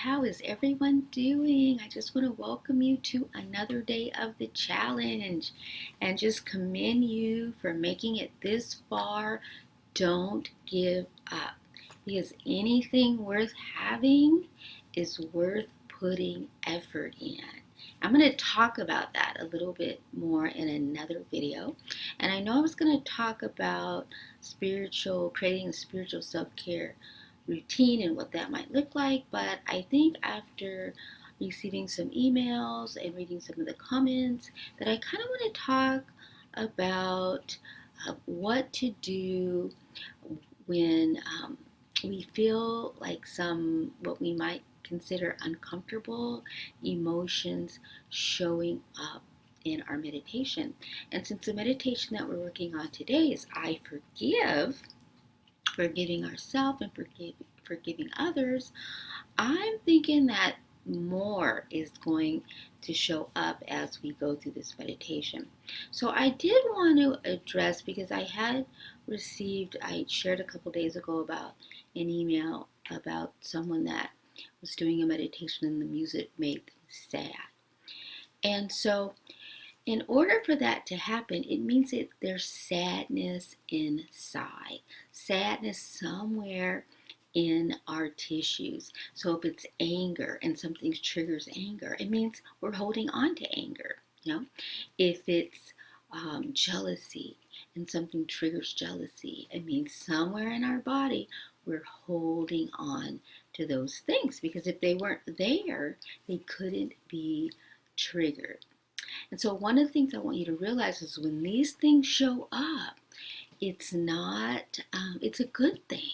how is everyone doing? I just want to welcome you to another day of the challenge and just commend you for making it this far. Don't give up because anything worth having is worth putting effort in. I'm going to talk about that a little bit more in another video. And I know I was going to talk about creating a spiritual self-care routine and what that might look like, but I think after receiving some emails and reading some of the comments that I kind of want to talk about what to do when we feel like what we might consider uncomfortable emotions showing up in our meditation. And since the meditation that we're working on today is I forgive, forgiving ourselves and forgiving others, I'm thinking that more is going to show up as we go through this meditation. So I did want to address, because I shared a couple days ago about an email about someone that was doing a meditation and the music made them sad. And so in order for that to happen, it means that there's sadness inside, sadness somewhere in our tissues. So if it's anger and something triggers anger, it means we're holding on to anger. If it's jealousy and something triggers jealousy, it means somewhere in our body we're holding on to those things, because if they weren't there, they couldn't be triggered. And so one of the things I want you to realize is when these things show up, it's a good thing.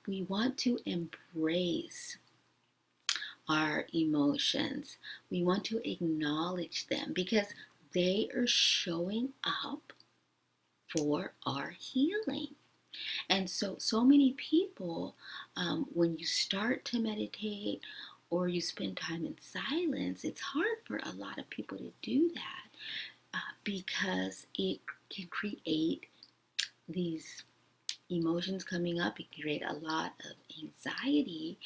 We want to embrace our emotions. We want to acknowledge them because they are showing up for our healing. And so many people, when you start to meditate or you spend time in silence, it's hard for a lot of people to do that because it can create these emotions coming up. It can create a lot of anxiety.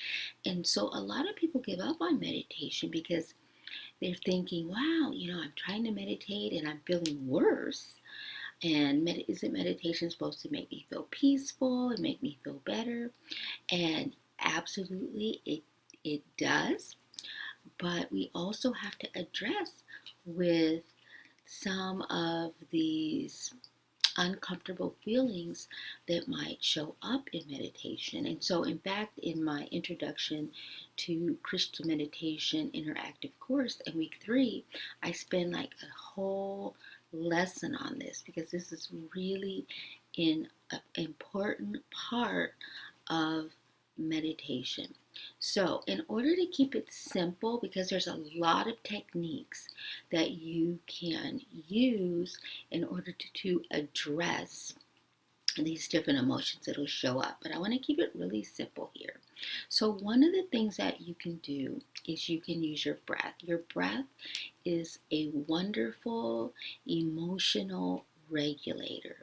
And so a lot of people give up on meditation because they're thinking, wow, I'm trying to meditate and I'm feeling worse. And isn't meditation supposed to make me feel peaceful and make me feel better? And absolutely it does. But we also have to address with some of these uncomfortable feelings that might show up in meditation. And so, in fact, in my introduction to Christian Meditation interactive course in week 3, I spend like a whole lesson on this because this is really an important part of meditation. So in order to keep it simple, because there's a lot of techniques that you can use in order to address these different emotions that will show up, but I want to keep it really simple here. So one of the things that you can do is you can use your breath. Your breath is a wonderful emotional regulator.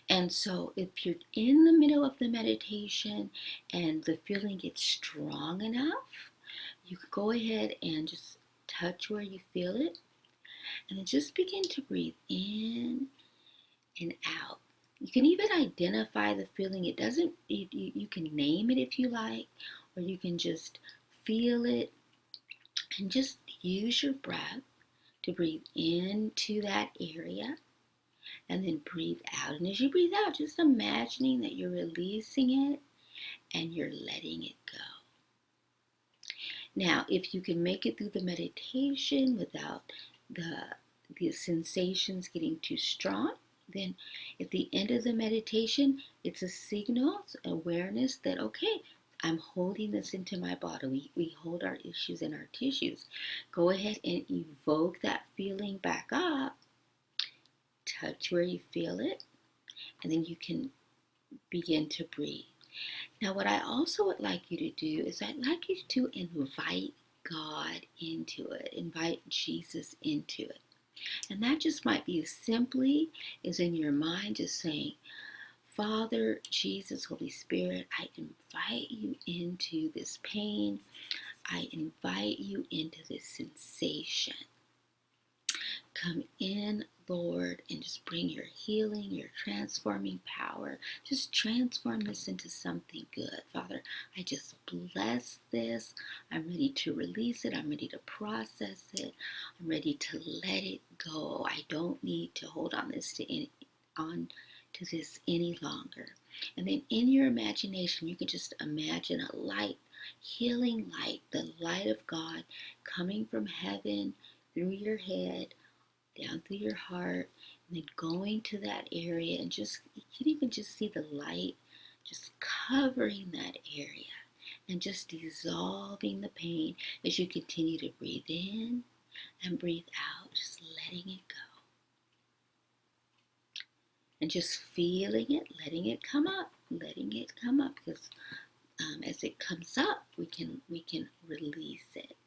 And so if you're in the middle of the meditation and the feeling gets strong enough, you could go ahead and just touch where you feel it and then just begin to breathe in and out. You can even identify the feeling. You can name it if you like, or you can just feel it and just use your breath to breathe into that area and then breathe out. And as you breathe out, just imagining that you're releasing it and you're letting it go. Now, if you can make it through the meditation without the sensations getting too strong, then at the end of the meditation, it's a signal, it's awareness that, okay, I'm holding this into my body. We hold our issues in our tissues. Go ahead and evoke that feeling back up. Touch where you feel it, and then you can begin to breathe. Now, what I also would like you to do is I'd like you to invite God into it, invite Jesus into it. And that just might be as simply as in your mind just saying, Father, Jesus, Holy Spirit, I invite you into this pain. I invite you into this sensation. Come in, Lord, and just bring your healing, your transforming power. Just transform this into something good, Father. I just bless this. I'm ready to release it. I'm ready to process it. I'm ready to let it go. I don't need to hold on to this any longer. And then in your imagination, you can just imagine a light, healing light, the light of God coming from heaven through your head, down through your heart, and then going to that area, and just you can even just see the light just covering that area and just dissolving the pain as you continue to breathe in and breathe out, just letting it go and just feeling it, letting it come up, because as it comes up, we can release it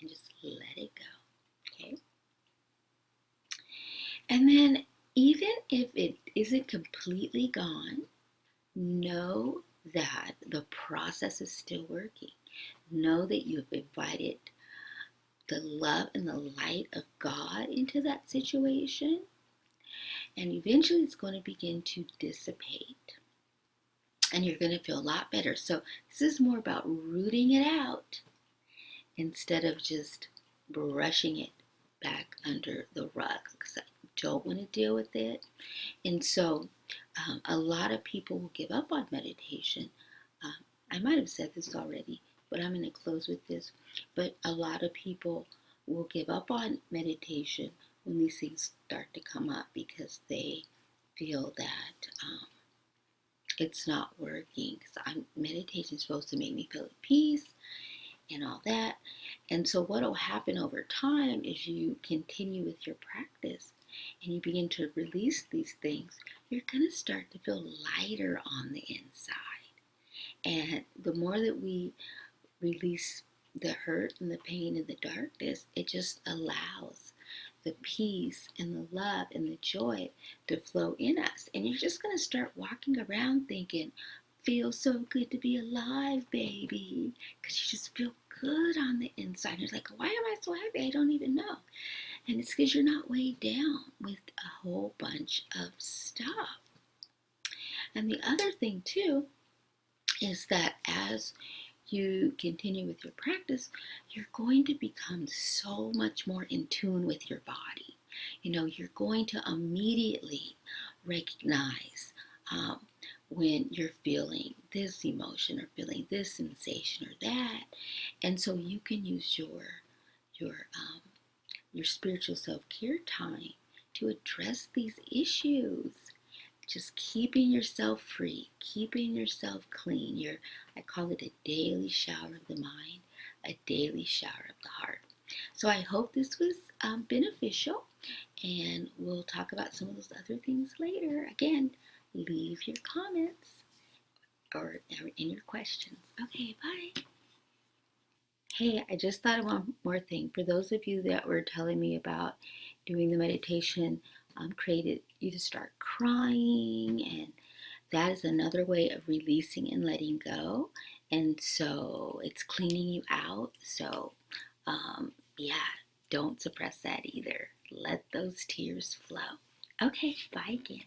and just let it go. Okay. And then even if it isn't completely gone, know that the process is still working. Know that you've invited the love and the light of God into that situation, and eventually it's going to begin to dissipate and you're going to feel a lot better. So this is more about rooting it out instead of just brushing it back under the rug, because I don't want to deal with it. And so a lot of people will give up on meditation. I might have said this already, but I'm going to close with this. But a lot of people will give up on meditation when these things start to come up because they feel that it's not working. Because meditation is supposed to make me feel at peace and all that. And so what will happen over time is you continue with your practice and you begin to release these things, you're going to start to feel lighter on the inside. And the more that we release the hurt and the pain and the darkness, it just allows the peace and the love and the joy to flow in us. And you're just going to start walking around thinking, feels so good to be alive, baby. Because you just feel good on the inside. You're like, why am I so happy? I don't even know. And it's because you're not weighed down with a whole bunch of stuff. And the other thing, too, is that as you continue with your practice, you're going to become so much more in tune with your body. You're going to immediately recognize when you're feeling this emotion or feeling this sensation or that. And so you can use your spiritual self-care time to address these issues. Just keeping yourself free, keeping yourself clean. I call it a daily shower of the mind, a daily shower of the heart. So I hope this was beneficial, and we'll talk about some of those other things later. Again, leave your comments or in your questions. Okay, bye. Hey, I just thought of one more thing. For those of you that were telling me about doing the meditation, created you to start crying, and that is another way of releasing and letting go. And so it's cleaning you out. So yeah, don't suppress that either. Let those tears flow. Okay, bye again.